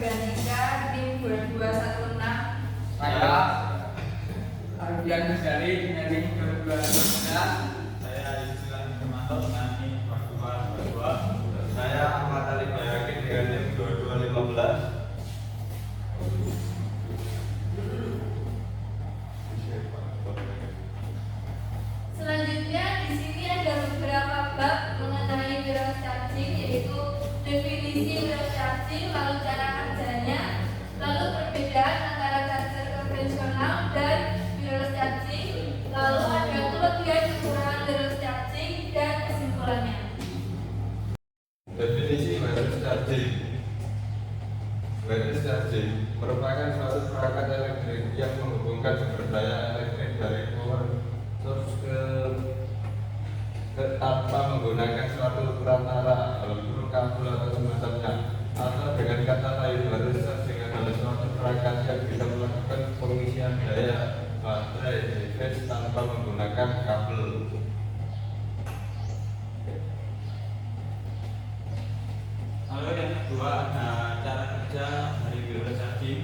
Organika tim 2216. Saya Ardian dari NIM 2216. Saya Islan Kemanto NIM 2222. Saya Ahmad Ali Bayakin dengan NIM 2215. Selanjutnya di sini ada beberapa bab mengenai mirror charging, yaitu definisi mirror charging, lalu cara kerjanya, lalu perbedaan antara charger konvensional dan mirror charging, lalu ada kelebihan kekurangan mirror charging dan kesimpulannya. Definisi wireless charging. Wireless charging merupakan suatu perangkat elektrik yang menghubungkan sumber daya elektrik dari power source ke tanpa menggunakan suatu perantara dalam kurung kabel atau semacamnya. Atau dengan kata lain, wireless charging adalah suatu perangkat yang bisa melakukan pengisian daya baterai device tanpa menggunakan kabel. Lalu yang kedua ada cara kerja dari wireless charging.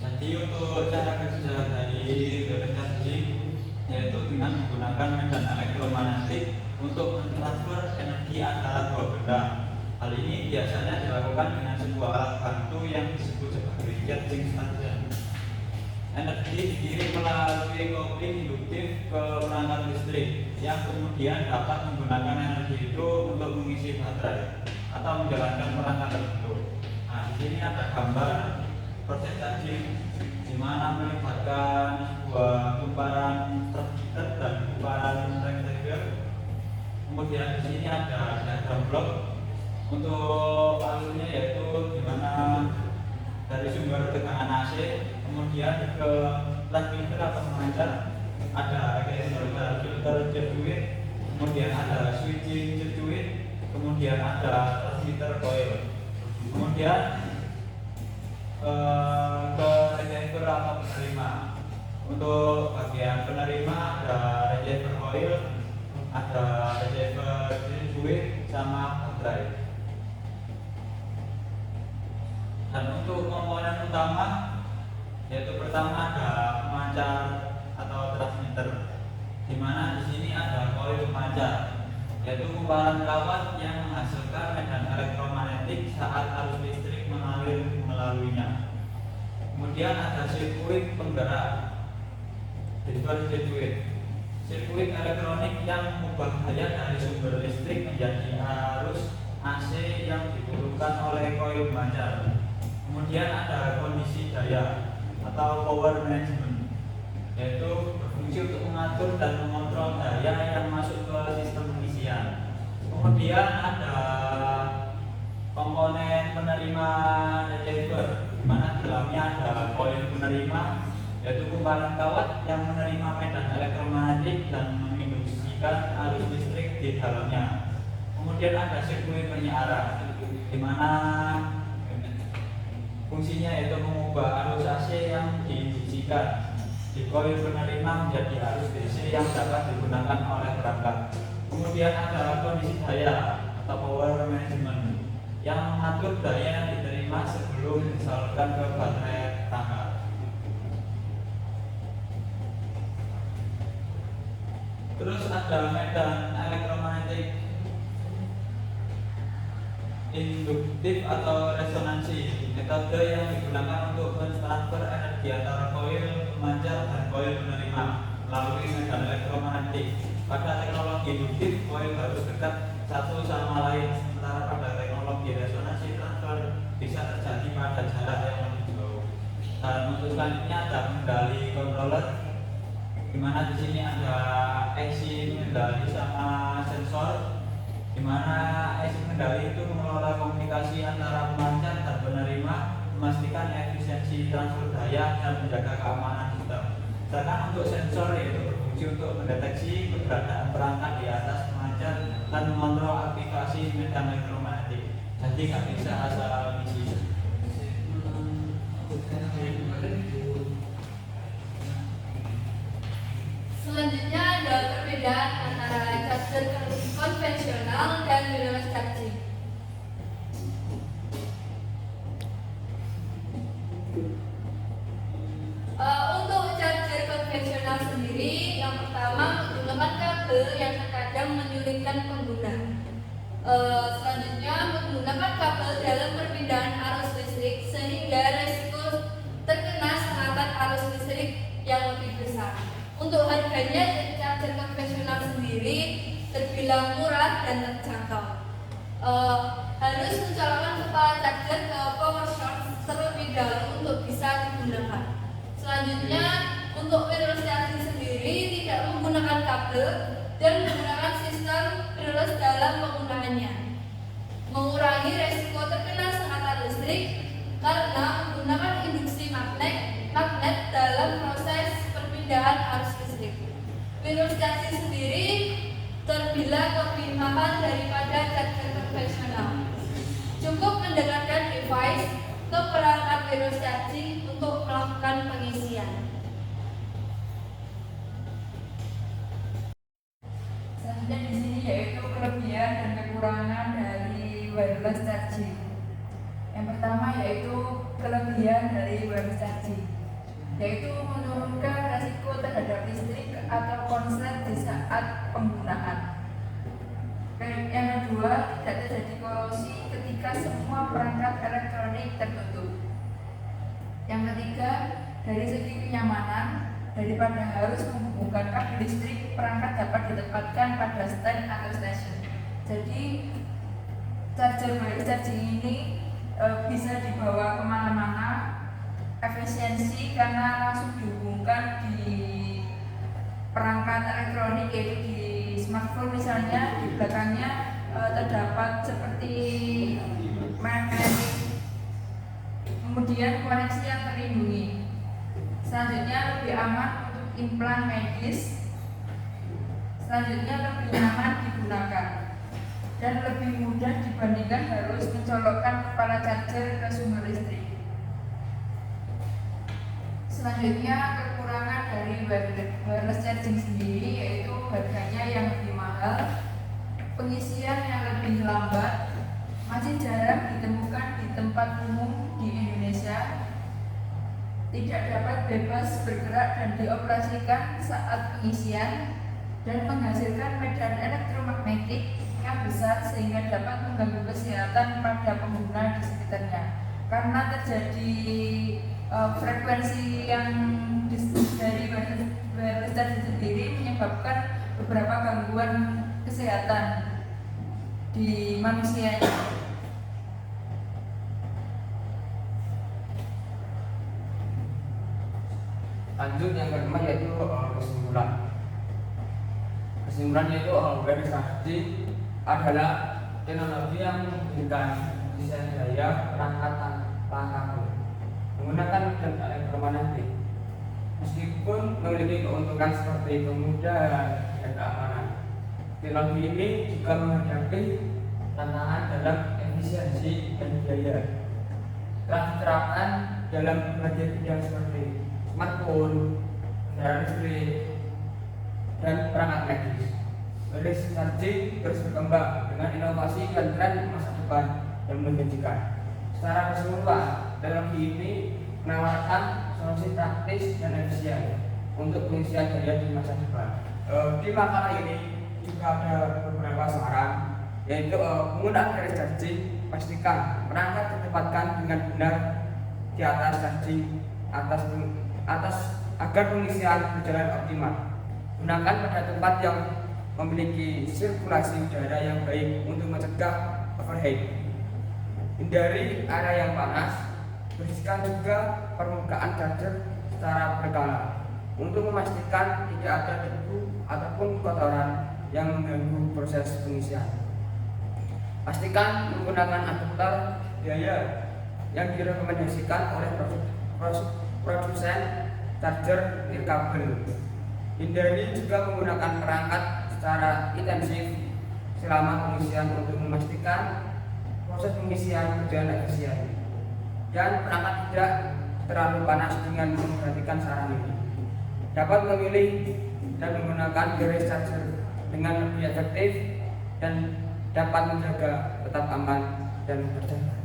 Jadi untuk cara kerja dari wireless charging yaitu dengan menggunakan medan elektromagnetik untuk mentransfer energi antara dua benda. Hal ini biasanya dilakukan dengan sebuah alat bantu yang disebut sebagai charging station. Energi dikirim melalui kopling induktif ke perangkat listrik yang kemudian dapat menggunakan energi itu untuk mengisi baterai atau menjalankan perangkat tertentu. Nah, di sini ada gambar proses charging di mana melibatkan sebuah kumparan transistor dan kumparan rectifier. Kemudian di sini ada diagram blok untuk alurnya, yaitu di mana dari sumber tekanan AC kemudian ke transmitter atau pemancar, ada filter circuit, kemudian ada switching circuit, kemudian ada transmitter coil, kemudian ke receiver atau penerima. Untuk bagian penerima ada receiver coil, ada receiver circuit, sama baterai. Dan untuk komponen utama, yaitu pertama ada pemancar atau transmitter, di mana di sini ada koil pemancar, yaitu kumparan kawat yang menghasilkan medan elektromagnetik saat arus listrik mengalir melaluinya. Kemudian ada sirkuit penggerak, reverse circuit, sirkuit elektronik yang mengubah daya dari sumber listrik menjadi arus AC yang dibutuhkan oleh koil pemancar. Kemudian ada kondisi daya atau power management, yaitu berfungsi untuk mengatur dan mengontrol daya yang masuk ke sistem pengisian. Kemudian ada komponen penerima receiver, di mana di dalamnya ada koil penerima, yaitu kumparan kawat yang menerima medan elektromagnetik dan menginduksikan arus listrik di dalamnya. Kemudian ada sirkuit penyiaran, di mana fungsinya yaitu mengubah arus AC yang diinduksikan di koil penerima menjadi arus DC yang dapat digunakan oleh perangkat. Kemudian ada kondisi daya atau power management yang mengatur daya yang diterima sebelum disalurkan ke baterai perangkat. Terus ada medan elektromagnetik induktif atau resonansi, metode yang digunakan untuk mentransfer energi antara koil pemancar dan koil penerima melalui medan elektromagnetik. Pada teknologi induktif, koil harus dekat satu sama lain, sementara pada teknologi resonansi transfer bisa terjadi pada jarak yang lebih jauh. Dan untuk selanjutnya ada kendali controller, di mana di sini ada IC kendali sama sensor, di mana IC kendali itu mengelola komunikasi antara pemancar dan penerima, memastikan efisiensi transfer daya dan menjaga keamanan sistem. Sedangkan untuk sensor yaitu berfungsi untuk mendeteksi keberadaan perangkat di atas pemancar dan mengontrol aktivasi medan elektromagnetik. Jadi nggak bisa asal isi. Selanjutnya ada perbedaan antara charger kabel yang terkadang menyulitkan pengguna. Selanjutnya, menggunakan kabel dalam perpindahan arus listrik sehingga resiko terkena sengatan arus listrik yang lebih besar. Untuk harganya, charger konvensional sendiri terbilang murah dan terjangkau. Harus mencolokkan kepala charger ke power source terlebih dahulu untuk bisa digunakan. Selanjutnya, untuk wireless charging sendiri tidak menggunakan kabel dan menggunakan sistem wireless dalam penggunaannya, mengurangi resiko terkena sengatan listrik karena menggunakan induksi magnet dalam proses perpindahan arus listrik. Wireless charging sendiri terbilang lebih mahal daripada charger konvensional. Cukup mendekatkan device ke perangkat wireless charging untuk melakukan pengisian. Selanjutnya di sini yaitu kelebihan dan kekurangan dari wireless charging. Yang pertama yaitu kelebihan dari wireless charging, yaitu menurunkan resiko terhadap listrik atau konslet di saat penggunaan. Yang kedua, tidak terjadi korosi ketika semua perangkat elektronik tertutup. Yang ketiga, dari segi kenyamanan, daripada harus menghubungkan kabel listrik, perangkat dapat ditempatkan pada stand atau stasiun. Jadi charger wireless charging ini bisa dibawa kemana-mana, efisiensi karena langsung dihubungkan di perangkat elektronik, yaitu di smartphone misalnya. Di belakangnya terdapat seperti magnetic, kemudian koneksi yang terlindungi. Selanjutnya, lebih aman untuk implan medis. Selanjutnya, lebih nyaman digunakan dan lebih mudah dibandingkan harus mencolokkan kepala charger ke sumber listrik. Selanjutnya, kekurangan dari wireless charging sendiri yaitu harganya yang lebih mahal, pengisian yang lebih lambat, masih jarang ditemukan di tempat umum di Indonesia, tidak dapat bebas bergerak dan dioperasikan saat pengisian, dan menghasilkan medan elektromagnetik yang besar sehingga dapat mengganggu kesehatan pada pengguna di sekitarnya. Karena terjadi frekuensi yang dari wireless charging sendiri menyebabkan beberapa gangguan kesehatan di manusia. Lanjut yang kedua yaitu kesimpulan. Kesimpulannya itu wireless charging adalah teknologi yang memberikan desain daya perangkat tanpa kabel menggunakan medan elektromagnetik. Meskipun memiliki keuntungan seperti kemudahan dan keamanan, teknologi ini juga menghadapi tantangan dalam efisiensi dan biaya. Telah diterapkan dalam berbagai bidang seperti smartphone, kendaraan listrik, dan perangkat medis. Wireless charging terus berkembang dengan inovasi dan tren masa depan yang menjanjikan. Secara keseluruhan, teknologi ini menawarkan solusi praktis dan efisien untuk pengisian daya di masa depan. Di makalah ini juga ada beberapa saran, yaitu menggunakan wireless charging, pastikan perangkat ditempatkan dengan benar di atas charging atas agar pengisian berjalan optimal. Gunakan pada tempat yang memiliki sirkulasi udara yang baik untuk mencegah overheat. Hindari area yang panas. Bersihkan juga permukaan charger secara berkala untuk memastikan tidak ada debu ataupun kotoran yang mengganggu proses pengisian. Pastikan menggunakan adapter daya yang direkomendasikan oleh produsen charger nirkabel. Hindari juga menggunakan perangkat secara intensif selama pengisian untuk memastikan proses pengisian berjalan efisien. Dan perangkat tidak terlalu panas dengan memperhatikan saran ini. Dapat memilih dan menggunakan wireless charger dengan lebih efektif dan dapat menjaga tetap aman dan berjalan.